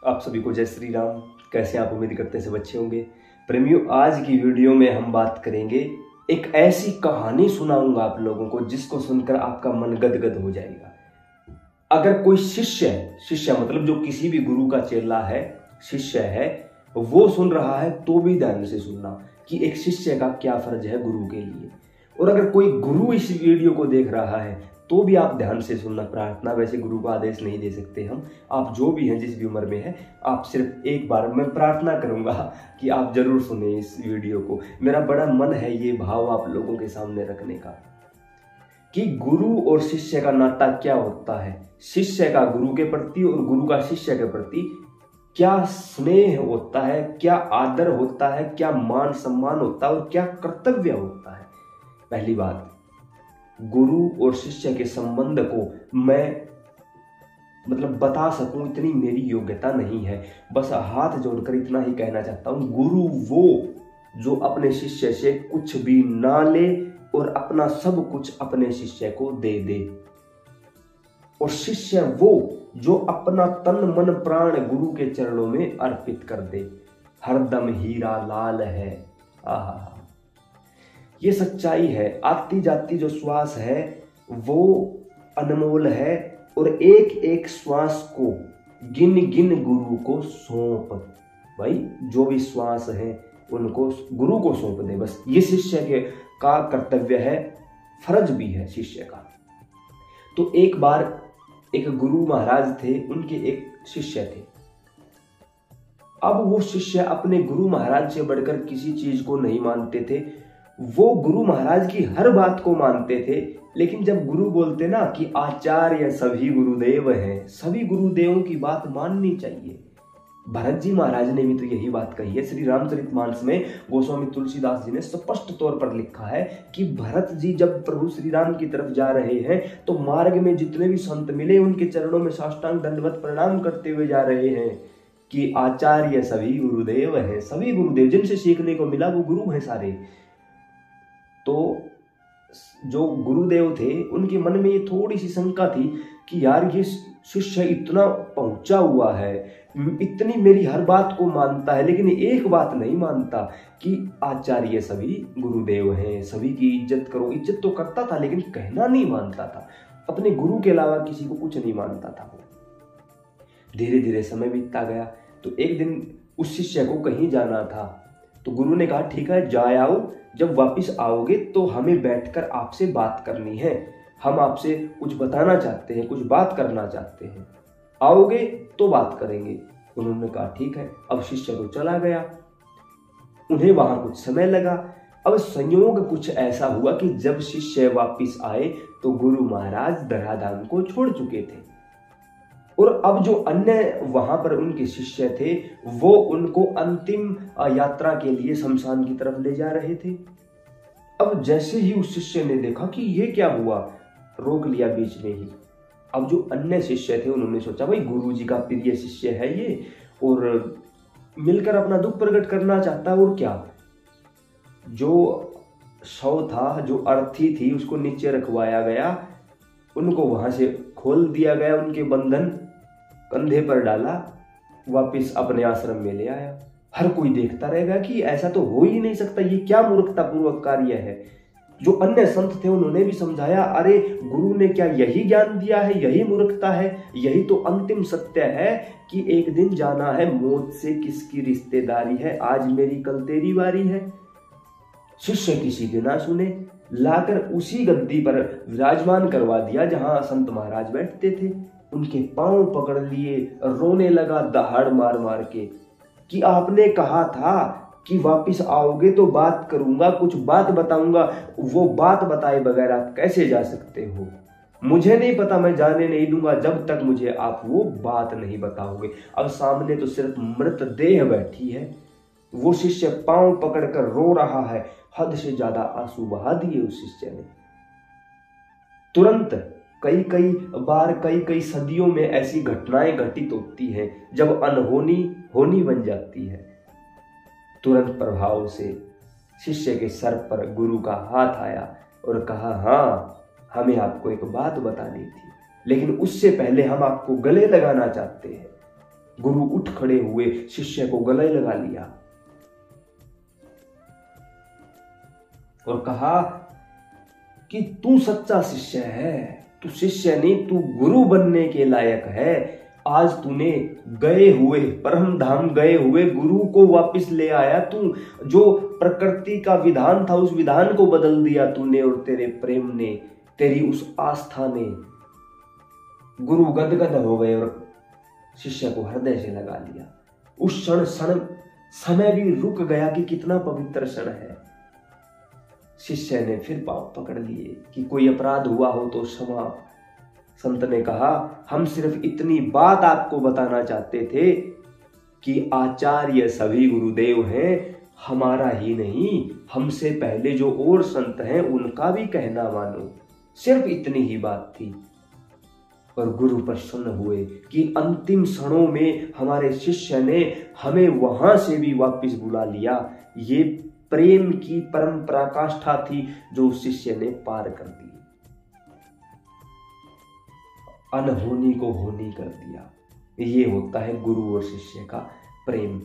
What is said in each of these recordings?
आप सभी को जय श्री राम। कैसे आप उम्मीद करते हैं सब अच्छे होंगे। प्रेमियों, आज की वीडियो में हम बात करेंगे, एक ऐसी कहानी सुनाऊंगा आप लोगों को जिसको सुनकर आपका मन गदगद हो जाएगा। अगर कोई शिष्य मतलब जो किसी भी गुरु का चेला है, शिष्य है, वो सुन रहा है तो भी ध्यान से सुनना कि एक शिष्य का क्या फर्ज है गुरु के लिए। और अगर कोई गुरु इस वीडियो को देख रहा है तो भी आप ध्यान से सुनना। प्रार्थना वैसे गुरु को आदेश नहीं दे सकते हम, आप जो भी हैं जिस भी उम्र में है, आप सिर्फ एक बार मैं प्रार्थना करूंगा कि आप जरूर सुने इस वीडियो को। मेरा बड़ा मन है ये भाव आप लोगों के सामने रखने का कि गुरु और शिष्य का नाता क्या होता है, शिष्य का गुरु के प्रति और गुरु का शिष्य के प्रति क्या स्नेह होता है, क्या आदर होता है, क्या मान सम्मान होता है और क्या कर्तव्य होता है। पहली बात, गुरु और शिष्य के संबंध को मैं बता सकूं इतनी मेरी योग्यता नहीं है। बस हाथ जोड़कर इतना ही कहना चाहता हूं, गुरु वो जो अपने शिष्य से कुछ भी ना ले और अपना सब कुछ अपने शिष्य को दे दे, और शिष्य वो जो अपना तन मन प्राण गुरु के चरणों में अर्पित कर दे। हरदम हीरा लाल है। आहा, ये सच्चाई है। आती जाती जो श्वास है वो अनमोल है, और एक एक श्वास को गिन गिन गुरु को सौंप। भाई, जो भी श्वास है उनको गुरु को सौंप दे। बस ये शिष्य के का कर्तव्य है, फर्ज भी है शिष्य का। तो एक बार एक गुरु महाराज थे, उनके एक शिष्य थे। अब वो शिष्य अपने गुरु महाराज से बढ़कर किसी चीज को नहीं मानते थे। वो गुरु महाराज की हर बात को मानते थे, लेकिन जब गुरु बोलते ना कि आचार्य सभी गुरुदेव हैं, सभी गुरुदेवों की बात माननी चाहिए। भरत जी महाराज ने भी तो यही बात कही है। श्री रामचरितमानस में गोस्वामी तुलसीदास जी ने स्पष्ट तौर पर लिखा है कि भरत जी जब प्रभु श्री राम की तरफ जा रहे हैं तो मार्ग में जितने भी संत मिले उनके चरणों में साष्टांग दंडवत प्रणाम करते हुए जा रहे हैं कि आचार्य सभी गुरुदेव हैं। सभी गुरुदेव जिनसे सीखने को मिला वो गुरु हैं सारे। तो जो गुरुदेव थे उनके मन में ये थोड़ी सी शंका थी कि यार ये शिष्य इतना पहुंचा हुआ है, इतनी मेरी हर बात को मानता है, लेकिन एक बात नहीं मानता कि आचार्य सभी गुरुदेव हैं, सभी की इज्जत करो। इज्जत तो करता था लेकिन कहना नहीं मानता था, अपने गुरु के अलावा किसी को कुछ नहीं मानता था वो। धीरे धीरे समय बीतता गया। तो एक दिन उस शिष्य को कहीं जाना था, तो गुरु ने कहा ठीक है जा आओ, जब वापिस आओगे तो हमें बैठकर आपसे बात करनी है, हम आपसे कुछ बताना चाहते हैं, कुछ बात करना चाहते हैं, आओगे तो बात करेंगे। उन्होंने कहा ठीक है। अब शिष्य तो चला गया, उन्हें वहां कुछ समय लगा। अब संयोग कुछ ऐसा हुआ कि जब शिष्य वापिस आए तो गुरु महाराज धराधाम को छोड़ चुके थे, और अब जो अन्य वहां पर उनके शिष्य थे वो उनको अंतिम यात्रा के लिए शमशान की तरफ ले जा रहे थे। अब जैसे ही उस शिष्य ने देखा कि ये क्या हुआ, रोक लिया बीच में ही। अब जो अन्य शिष्य थे उन्होंने सोचा भाई गुरु जी का प्रिय शिष्य है ये, और मिलकर अपना दुख प्रकट करना चाहता है, और क्या। जो शव था, जो अर्थी थी, उसको नीचे रखवाया गया, उनको वहां से खोल दिया गया, उनके बंधन कंधे पर डाला, वापिस अपने आश्रम में ले आया। हर कोई देखता रहेगा कि ऐसा तो हो ही नहीं सकता, ये क्या मूर्खतापूर्वक कार्य है। जो अन्य संत थे उन्होंने भी समझाया, अरे गुरु ने क्या यही ज्ञान दिया है, यही मूर्खता है, यही तो अंतिम सत्य है कि एक दिन जाना है, मौत से किसकी रिश्तेदारी है, आज मेरी कल तेरी बारी है। शिष्य किसी के ना सुने, लाकर उसी गद्दी पर विराजमान करवा दिया जहां संत महाराज बैठते थे। उनके पांव पकड़ लिए, रोने लगा दहाड़ मार मार के कि आपने कहा था कि वापिस आओगे तो बात करूंगा, कुछ बात बताऊंगा, वो बात बताए बगैर आप कैसे जा सकते हो। मुझे नहीं पता, मैं जाने नहीं दूंगा जब तक मुझे आप वो बात नहीं बताओगे। अब सामने तो सिर्फ मृत देह बैठी है, वो शिष्य पांव पकड़कर रो रहा है, हद से ज्यादा आंसू बहा दिए उस शिष्य ने। तुरंत कई कई बार, कई कई सदियों में ऐसी घटनाएं घटित होती हैं जब अनहोनी होनी बन जाती है। तुरंत प्रभाव से शिष्य के सर पर गुरु का हाथ आया और कहा, हाँ हमें आपको एक बात बतानी थी, लेकिन उससे पहले हम आपको गले लगाना चाहते हैं। गुरु उठ खड़े हुए, शिष्य को गले लगा लिया और कहा कि तू सच्चा शिष्य है, तू शिष्य नहीं, तू गुरु बनने के लायक है। आज तूने गए हुए परम धाम गए हुए गुरु को वापस ले आया, तू जो प्रकृति का विधान था उस विधान को बदल दिया तूने, और तेरे प्रेम ने, तेरी उस आस्था ने। गुरु गदगद हो गए और शिष्य को हृदय से लगा लिया। उस क्षण समय भी रुक गया कि कितना पवित्र क्षण है। शिष्य ने फिर पांव पकड़ लिए कि कोई अपराध हुआ हो तो क्षमा। संत ने कहा, हम सिर्फ इतनी बात आपको बताना चाहते थे कि आचार्य सभी गुरुदेव हैं, हमारा ही नहीं, हमसे पहले जो और संत हैं उनका भी कहना मानो। सिर्फ इतनी ही बात थी। और गुरु प्रसन्न हुए कि अंतिम क्षणों में हमारे शिष्य ने हमें वहां से भी वापस बुला लिया। ये प्रेम की परम पराकाष्ठा थी जो उस शिष्य ने पार कर दी, अनहोनी को होनी कर दिया। ये होता है गुरु और शिष्य का प्रेम।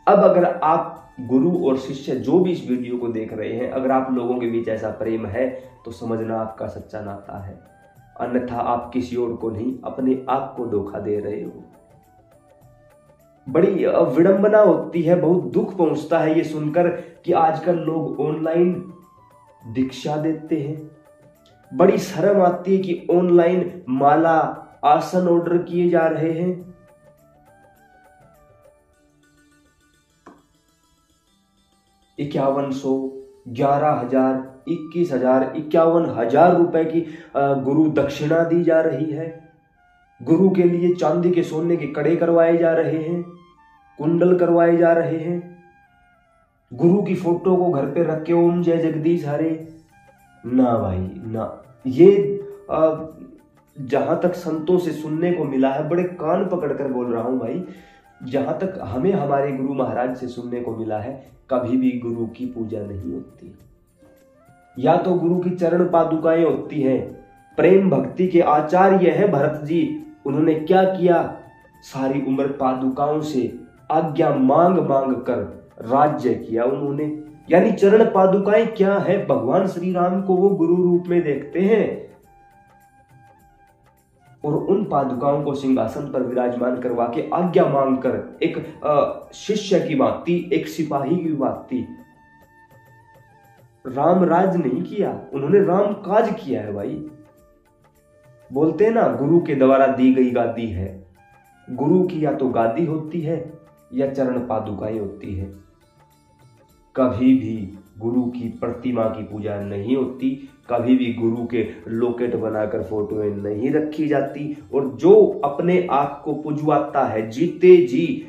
अब अगर आप गुरु और शिष्य जो भी इस वीडियो को देख रहे हैं, अगर आप लोगों के बीच ऐसा प्रेम है तो समझना आपका सच्चा नाता है, अन्यथा आप किसी और को नहीं अपने आप को धोखा दे रहे हो। बड़ी विडंबना होती है, बहुत दुख पहुंचता है ये सुनकर कि आजकल लोग ऑनलाइन दीक्षा देते हैं। बड़ी शर्म आती है कि ऑनलाइन माला आसन ऑर्डर किए जा रहे हैं। 5100, 11,000, 21,000, 51,000 रुपए की गुरु दक्षिणा दी जा रही है। गुरु के लिए चांदी के सोने के कड़े करवाए जा रहे हैं, कुंडल करवाए जा रहे हैं। गुरु की फोटो को घर पे रख के ओम जय जगदीश हरे, ना भाई ना। ये जहां तक संतों से सुनने को मिला है, बड़े कान पकड़कर बोल रहा हूं भाई, जहां तक हमें हमारे गुरु महाराज से सुनने को मिला है, कभी भी गुरु की पूजा नहीं होती। या तो गुरु की चरण पादुकाएं होती हैं। प्रेम भक्ति के आचार्य हैं भरत जी, उन्होंने क्या किया, सारी उम्र पादुकाओं से आज्ञा मांग मांग कर राज्य किया उन्होंने। यानी चरण पादुकाएं क्या है, भगवान श्री राम को वो गुरु रूप में देखते हैं और उन पादुकाओं को सिंहासन पर विराजमान करवा के आज्ञा मांगकर एक शिष्य की बात थी, एक सिपाही की बात थी। राम राज नहीं किया, उन्होंने राम काज किया है भाई। बोलते हैं ना, गुरु के द्वारा दी गई गादी है। गुरु की या तो गादी होती है या चरण पादुकाएं होती है। कभी भी गुरु की प्रतिमा की पूजा नहीं होती, कभी भी गुरु के लोकेट बनाकर फोटोएं नहीं रखी जाती। और जो अपने आप को पुजवाता है, जीते जी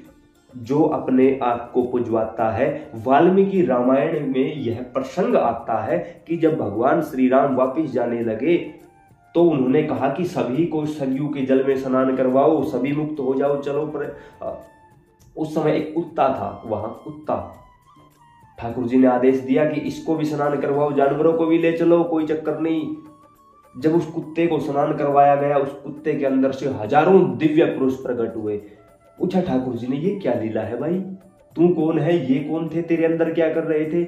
जो अपने आप को पुजवाता है, वाल्मीकि रामायण में यह प्रसंग आता है कि जब भगवान श्री राम वापिस जाने लगे तो उन्होंने कहा कि सभी को सरयू के जल में स्नान करवाओ, सभी मुक्त हो जाओ, चलो। पर उस समय एक कुत्ता था वहां, कुत्ता। ठाकुर जी ने आदेश दिया कि इसको भी स्नान करवाओ, जानवरों को भी ले चलो, कोई चक्कर नहीं। जब उस कुत्ते को स्नान करवाया गया, उस कुत्ते के अंदर से हजारों दिव्य पुरुष प्रकट हुए। पूछा ठाकुर जी ने, ये क्या लीला है भाई, तू कौन है, ये कौन थे, तेरे अंदर क्या कर रहे थे?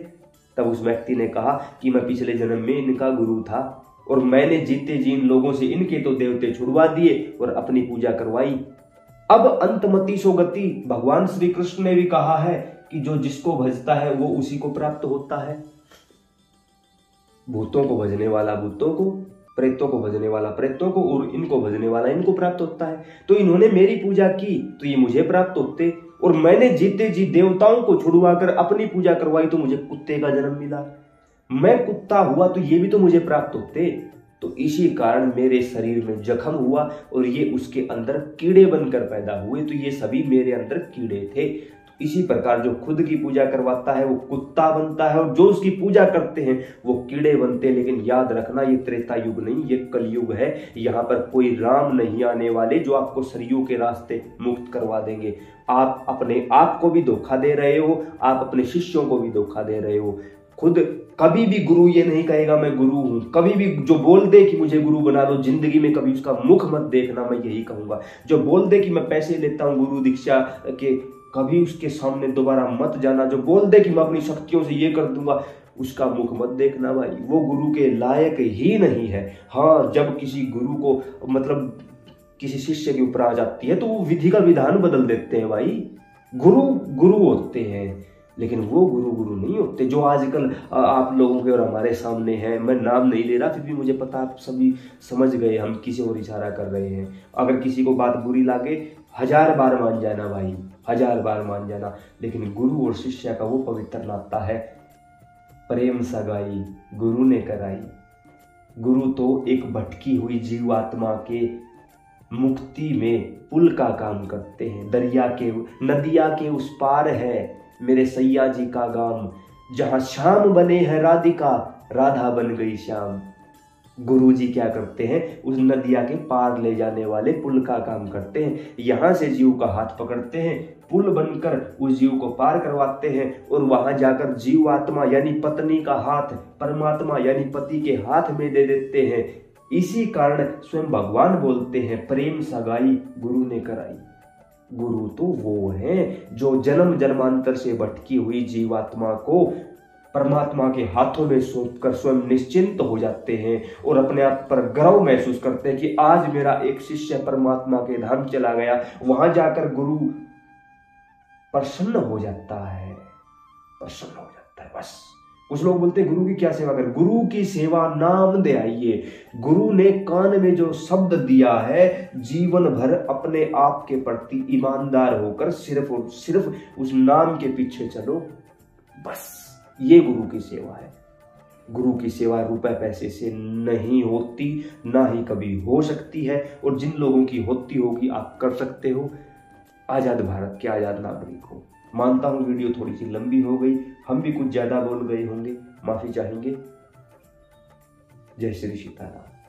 तब उस व्यक्ति ने कहा कि मैं पिछले जन्म में इनका गुरु था और मैंने जीते जी इन लोगों से इनके तो देवते छुड़वा दिए और अपनी पूजा करवाई। अब अंतमति सो गति, भगवान श्री कृष्ण ने भी कहा है कि जो जिसको भजता है वो उसी को प्राप्त होता है। भूतों को भजने वाला भूतों को, प्रेतों को भजने वाला प्रेतों को, और इनको भजने वाला इनको प्राप्त होता है। तो इन्होंने मेरी पूजा की तो ये मुझे प्राप्त होते, और मैंने जीते जी देवताओं को छुड़वाकर अपनी पूजा करवाई तो मुझे कुत्ते का जन्म मिला। मैं कुत्ता हुआ तो ये भी तो मुझे प्राप्त होते। तो इसी कारण मेरे शरीर में जख्म हुआ और ये उसके अंदर कीड़े बनकर पैदा हुए, तो ये सभी मेरे अंदर कीड़े थे। तो इसी प्रकार जो खुद की पूजा करवाता है वो कुत्ता बनता है और जो उसकी पूजा करते हैं वो कीड़े बनते हैं। लेकिन याद रखना, ये त्रेता युग नहीं, ये कलयुग है। यहाँ पर कोई राम नहीं आने वाले जो आपको सरयू के रास्ते मुक्त करवा देंगे। आप अपने आप को भी धोखा दे रहे हो, आप अपने शिष्यों को भी धोखा दे रहे हो। खुद कभी भी गुरु ये नहीं कहेगा मैं गुरु हूं। कभी भी जो बोल दे कि मुझे गुरु बना दो, जिंदगी में कभी उसका मुख मत देखना, मैं यही कहूंगा। जो बोल दे कि मैं पैसे लेता हूं गुरु दीक्षा के, कभी उसके सामने दोबारा मत जाना। जो बोल दे कि मैं अपनी शक्तियों से ये कर दूंगा, उसका मुख मत देखना भाई, वो गुरु के लायक ही नहीं है। हाँ, जब किसी गुरु को मतलब किसी शिष्य के ऊपर आ जाती है तो वो विधि का विधान बदल देते हैं भाई। गुरु गुरु होते हैं, लेकिन वो गुरु गुरु नहीं होते जो आजकल आप लोगों के और हमारे सामने हैं। मैं नाम नहीं ले रहा, फिर भी मुझे पता आप सभी समझ गए हम किसी और इशारा कर रहे हैं। अगर किसी को बात बुरी लगे 1000 बार मान जाना भाई, 1000 बार मान जाना, लेकिन गुरु और शिष्य का वो पवित्र नाता है, प्रेम सगाई गुरु ने कराई। गुरु तो एक भटकी हुई जीवात्मा के मुक्ति में पुल का काम करते हैं। दरिया के नदिया के उस पार है मेरे सैया जी का गाम, जहां श्याम बने हैं राधिका, राधा बन गई श्याम। गुरु जी क्या करते हैं, उस नदिया के पार ले जाने वाले पुल का काम करते हैं। यहां से जीव का हाथ पकड़ते हैं, पुल बनकर उस जीव को पार करवाते हैं, और वहां जाकर जीव आत्मा यानी पत्नी का हाथ परमात्मा यानी पति के हाथ में दे देते हैं। इसी कारण स्वयं भगवान बोलते हैं प्रेम सगाई गुरु ने कराई। गुरु तो वो हैं जो जन्म जन्मांतर से भटकी हुई जीवात्मा को परमात्मा के हाथों में सौंपकर स्वयं निश्चिंत हो जाते हैं और अपने आप पर गर्व महसूस करते हैं कि आज मेरा एक शिष्य परमात्मा के धाम चला गया। वहां जाकर गुरु प्रसन्न हो जाता है, प्रसन्न हो जाता है। बस कुछ लोग बोलते हैं गुरु की क्या सेवा कर, गुरु की सेवा नाम दे आइए। गुरु ने कान में जो शब्द दिया है, जीवन भर अपने आप के प्रति ईमानदार होकर सिर्फ और सिर्फ उस नाम के पीछे चलो, बस ये गुरु की सेवा है। गुरु की सेवा रुपए पैसे से नहीं होती, ना ही कभी हो सकती है, और जिन लोगों की होती होगी आप कर सकते हो। आजाद भारत के आजाद नागरिक हो। मानता हूं वीडियो थोड़ी सी लंबी हो गई, हम भी कुछ ज्यादा बोल गए होंगे, माफी चाहेंगे। जय श्री सीताराम।